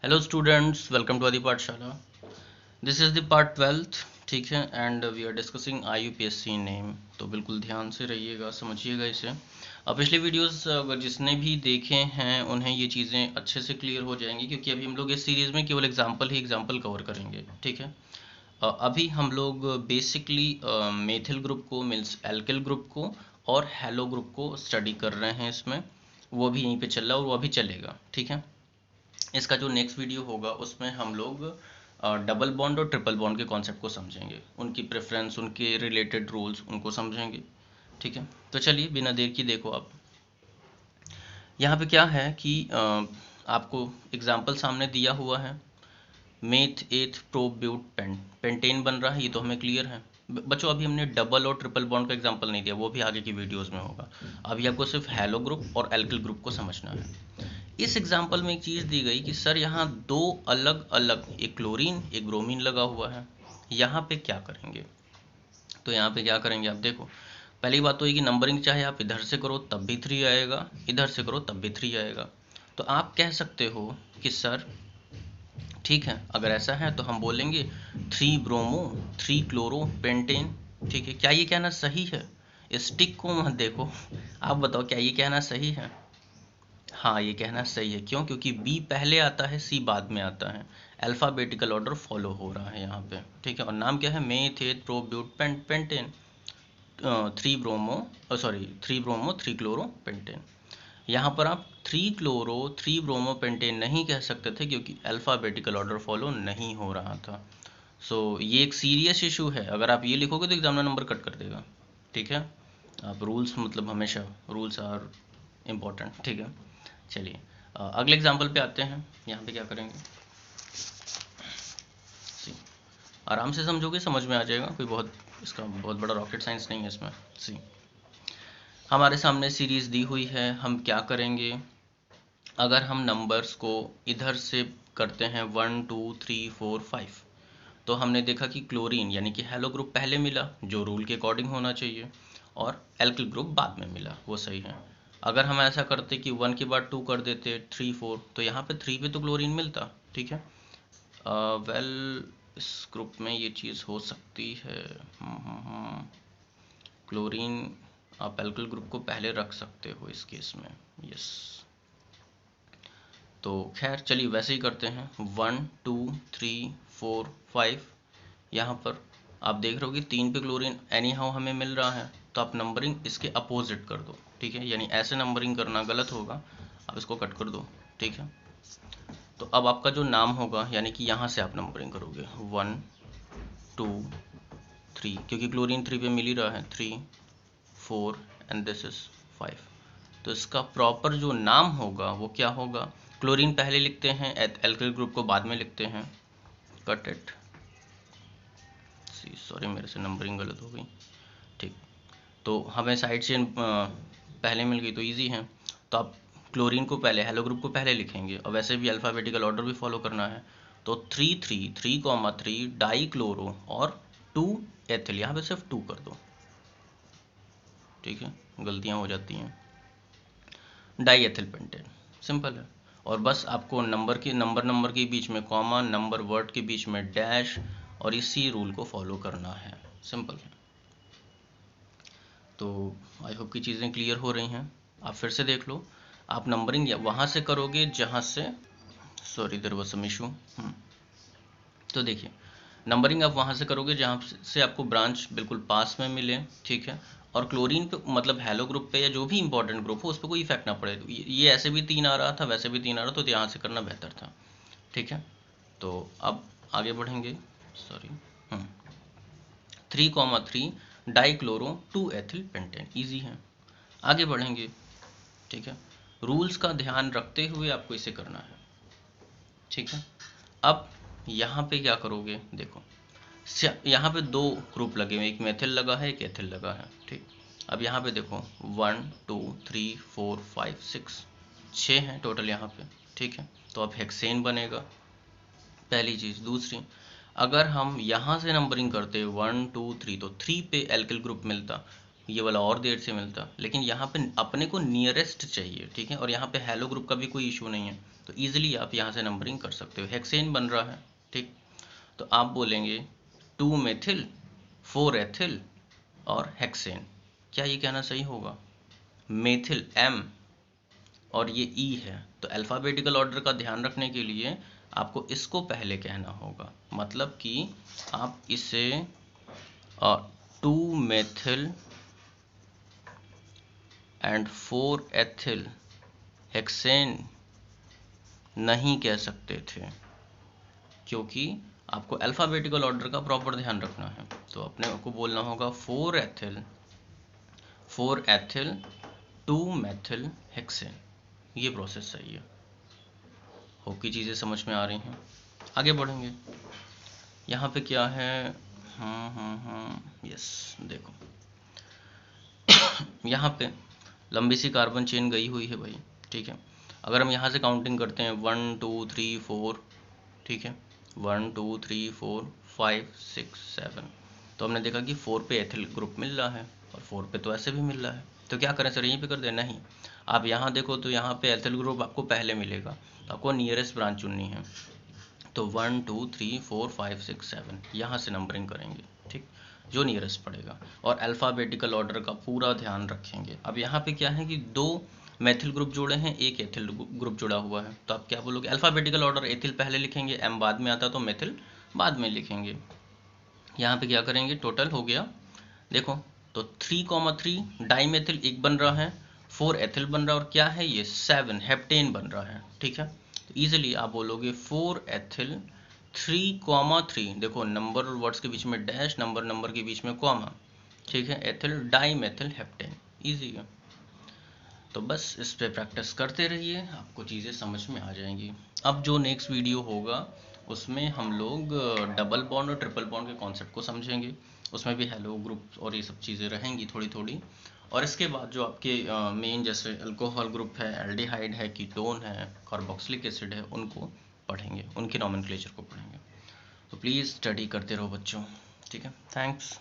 Hello students, welcome to आदि पाठशाला। This is the part 12th, ठीक है। And we are discussing IUPSC name. तो बिल्कुल ध्यान से रहिएगा, समझिएगा इसे। अब पिछले वीडियोस अगर जिसने भी देखे हैं उन्हें ये चीज़ें अच्छे से क्लियर हो जाएंगी, क्योंकि अभी हम लोग इस सीरीज़ में केवल एग्जाम्पल कवर करेंगे, ठीक है। अभी हम लोग बेसिकली मेथिल ग्रुप को मीन्स एल्किल ग्रुप को और हेलो ग्रुप को स्टडी कर रहे हैं इसमें। वो भी यहीं पे चल रहा है और वो अभी चलेगा, ठीक है। इसका जो नेक्स्ट वीडियो होगा उसमें हम लोग डबल बॉन्ड और ट्रिपल बॉन्ड के कॉन्सेप्ट को समझेंगे, उनकी प्रेफरेंस, उनके रिलेटेड रूल्स उनको समझेंगे, ठीक है। तो चलिए बिना देर की देखो आप यहाँ पे क्या है कि आपको एग्जाम्पल सामने दिया हुआ है। मेथ एथ प्रोप ब्यूट पेंटेन बन रहा है, ये तो हमें क्लियर है। बच्चों अभी हमने डबल और ट्रिपल बॉन्ड का एग्जांपल नहीं दिया, वो भी आगे की वीडियोस में होगा। अभी आपको सिर्फ हेलो ग्रुप और एल्किल ग्रुप को समझना है। इस एग्जांपल में एक चीज़ दी गई कि सर यहाँ दो अलग अलग, एक क्लोरीन एक ब्रोमीन लगा हुआ है, यहाँ पे क्या करेंगे। तो यहाँ पे क्या करेंगे आप देखो। पहली बात तो ये कि नंबरिंग चाहे आप इधर से करो तब भी 3 आएगा, इधर से करो तब भी 3 आएगा। तो आप कह सकते हो कि सर ठीक है, अगर ऐसा है तो हम बोलेंगे 3 ब्रोमो 3 क्लोरो पेंटेन, ठीक है। क्या ये कहना सही है? इस टिक को मत देखो, आप बताओ क्या ये कहना सही है? हाँ, ये कहना सही है। क्यों? क्योंकि बी पहले आता है, सी बाद में आता है। अल्फ़ाबेटिकल ऑर्डर फॉलो हो रहा है यहाँ पे, ठीक है। और नाम क्या है? मेथेट प्रोब्यूट पेंटेन, 3 ब्रोमो 3 क्लोरो पेंटेन। यहाँ पर आप 3 क्लोरो 3 ब्रोमो पेंटेन नहीं कह सकते थे, क्योंकि अल्फ़ाबेटिकल ऑर्डर फॉलो नहीं हो रहा था। ये एक सीरियस इशू है। अगर आप ये लिखोगे तो एग्जामिनर नंबर कट कर देगा, ठीक है। आप रूल्स, मतलब हमेशा रूल्स आर इम्पोर्टेंट, ठीक है। चलिए अगले एग्जाम्पल पे आते हैं। यहाँ पे क्या करेंगे, सी आराम से समझोगे, समझ में आ जाएगा। कोई बहुत इसका बहुत बड़ा रॉकेट साइंस नहीं है इसमें। सी हमारे सामने सीरीज़ दी हुई है, हम क्या करेंगे। अगर हम नंबर्स को इधर से करते हैं 1 2 3 4 5, तो हमने देखा कि क्लोरीन यानी कि हेलो ग्रुप पहले मिला, जो रूल के अकॉर्डिंग होना चाहिए, और एल्किल ग्रुप बाद में मिला, वो सही है। अगर हम ऐसा करते कि 1 के बाद 2 कर देते 3 4, तो यहाँ पे 3 पे तो क्लोरीन मिलता, ठीक है। वेल इस ग्रुप में ये चीज़ हो सकती है। क्लोरीन आप एल्किल ग्रुप को पहले रख सकते हो इस केस में, यस। तो खैर चलिए वैसे ही करते हैं। 1 2 3 4 5, यहाँ पर आप देख रहे हो कि 3 पे क्लोरीन एनी हाउ हमें मिल रहा है, तो आप नंबरिंग इसके अपोजिट कर दो, ठीक है। यानी ऐसे नंबरिंग करना गलत होगा, आप इसको कट कर दो, ठीक है। तो अब आपका जो नाम होगा, यानी कि यहाँ से आप नंबरिंग करोगे 1 2 3, क्योंकि क्लोरीन 3 पे मिल ही रहा है, 3 4 एंड दिस इज 5। तो इसका प्रॉपर जो नाम होगा वो क्या होगा। क्लोरीन पहले लिखते हैं, एल्किल ग्रुप को बाद में लिखते हैं। कट इट, सॉरी मेरे से नंबरिंग गलत हो गई, ठीक। तो हमें साइड चेन पहले मिल गई तो इजी है। तो आप क्लोरीन को पहले, हेलो ग्रुप को पहले लिखेंगे, और वैसे भी अल्फ़ाबेटिकल ऑर्डर भी फॉलो करना है। तो 3 डाई क्लोरो और 2 एथिल, यहाँ पे सिर्फ 2 कर दो, ठीक है, गलतियाँ हो जाती हैं। डाई एथिल पेंटेन, सिंपल है। और बस आपको नंबर के बीच में कॉमा, नंबर वर्ड के बीच में डैश, और इसी रूल को फॉलो करना है, सिंपल है। तो आई होप की चीज़ें क्लियर हो रही हैं। आप फिर से देख लो, आप नंबरिंग वहाँ से करोगे जहाँ से, sorry there was some issue. तो देखिए, नंबरिंग आप वहाँ से करोगे जहाँ से आपको ब्रांच बिल्कुल पास में मिले, ठीक है। और क्लोरीन पे, मतलब हेलो ग्रुप पे या जो भी इंपॉर्टेंट ग्रुप हो, उस पर कोई इफेक्ट ना पड़े। तो ये ऐसे भी 3 आ रहा था, वैसे भी 3 आ रहा था, तो यहाँ से करना बेहतर था, ठीक है। तो अब आगे बढ़ेंगे, sorry 3 3 die chloro 2 ethyl pentane, easy है। आगे बढ़ेंगे, ठीक है। रूल्स का ध्यान रखते हुए आपको इसे करना है, ठीक है। अब यहाँ पे क्या करोगे, देखो यहाँ पे 2 ग्रुप लगे हुए, एक मेथिल लगा है, एक एथिल लगा है, ठीक। अब यहाँ पे देखो 1 2 3 4 5 6, 6 हैं टोटल यहाँ पे, ठीक है। तो अब हेक्सेन बनेगा, पहली चीज़। दूसरी, अगर हम यहाँ से नंबरिंग करते 1 2 3, तो 3 पे एल्किल ग्रुप मिलता, ये वाला और देर से मिलता, लेकिन यहाँ पे अपने को नियरेस्ट चाहिए, ठीक है। और यहाँ पे हेलो ग्रुप का भी कोई इशू नहीं है, तो ईजिली आप यहाँ से नंबरिंग कर सकते हो। हेक्सेन बन रहा है, ठीक। तो आप बोलेंगे 2 मेथिल 4 एथिल और हेक्सेन। क्या ये कहना सही होगा? मेथिल M और ये E है, तो अल्फ़ाबेटिकल ऑर्डर का ध्यान रखने के लिए आपको इसको पहले कहना होगा। मतलब कि आप इसे 2 मेथिल एंड 4 एथिल हेक्सेन नहीं कह सकते थे, क्योंकि आपको अल्फ़ाबेटिकल ऑर्डर का प्रॉपर ध्यान रखना है। तो अपने को बोलना होगा 4 एथिल 2 मेथिल हेक्सेन। ये प्रोसेस सही है। होप की चीज़ें समझ में आ रही हैं। आगे बढ़ेंगे। यहाँ पे क्या है? यस, देखो यहाँ पे लंबी सी कार्बन चेन गई हुई है भाई, ठीक है। अगर हम यहाँ से काउंटिंग करते हैं 1 2 3 4, ठीक है, 1 2 3 4 5 6 7, तो हमने देखा कि 4 पे एथिल ग्रुप मिल रहा है और 4 पे तो ऐसे भी मिल रहा है। तो क्या करें सर, यहीं पे कर दें? नहीं, आप यहाँ देखो तो यहाँ पे एथिल ग्रुप आपको पहले मिलेगा, तो आपको नियरेस्ट ब्रांच चुननी है। तो 1 2 3 4 5 6 7 यहाँ से नंबरिंग करेंगे, ठीक, जो नियरेस्ट पड़ेगा। और अल्फ़ाबेटिकल ऑर्डर का पूरा ध्यान रखेंगे। अब यहाँ पे क्या है कि 2 मेथिल ग्रुप जोड़े हैं, एक एथिल ग्रुप जुड़ा हुआ है, तो आप क्या बोलोगे? अल्फ़ाबेटिकल ऑर्डर एथिल पहले लिखेंगे, M बाद में आता तो मेथिल बाद में लिखेंगे। यहाँ पे क्या करेंगे? टोटल हो गया देखो, तो 3,3 डाईमेथिल एक बन रहा है, 4 एथिल बन रहा है, और क्या है ये? 7 हेप्टेन बन रहा है, ठीक है। तो ईजिली आप बोलोगे 4 एथिल 3,3, देखो नंबर और वर्ड्स के बीच में डैश, नंबर के बीच में कॉमा, ठीक है, एथिल डाईमेथिल हेप्टेन। ईजी है। तो बस इस पे प्रैक्टिस करते रहिए, आपको चीज़ें समझ में आ जाएंगी। अब जो नेक्स्ट वीडियो होगा उसमें हम लोग डबल बॉन्ड और ट्रिपल बॉन्ड के कॉन्सेप्ट को समझेंगे। उसमें भी हेलो ग्रुप और ये सब चीज़ें रहेंगी थोड़ी थोड़ी। और इसके बाद जो आपके मेन जैसे अल्कोहल ग्रुप है, एल्डिहाइड है, कीटोन है, कार्बोक्सिलिक एसिड है, उनको पढ़ेंगे, उनके नॉमेनक्लेचर को पढ़ेंगे। तो प्लीज़ स्टडी करते रहो बच्चों, ठीक है। थैंक्स।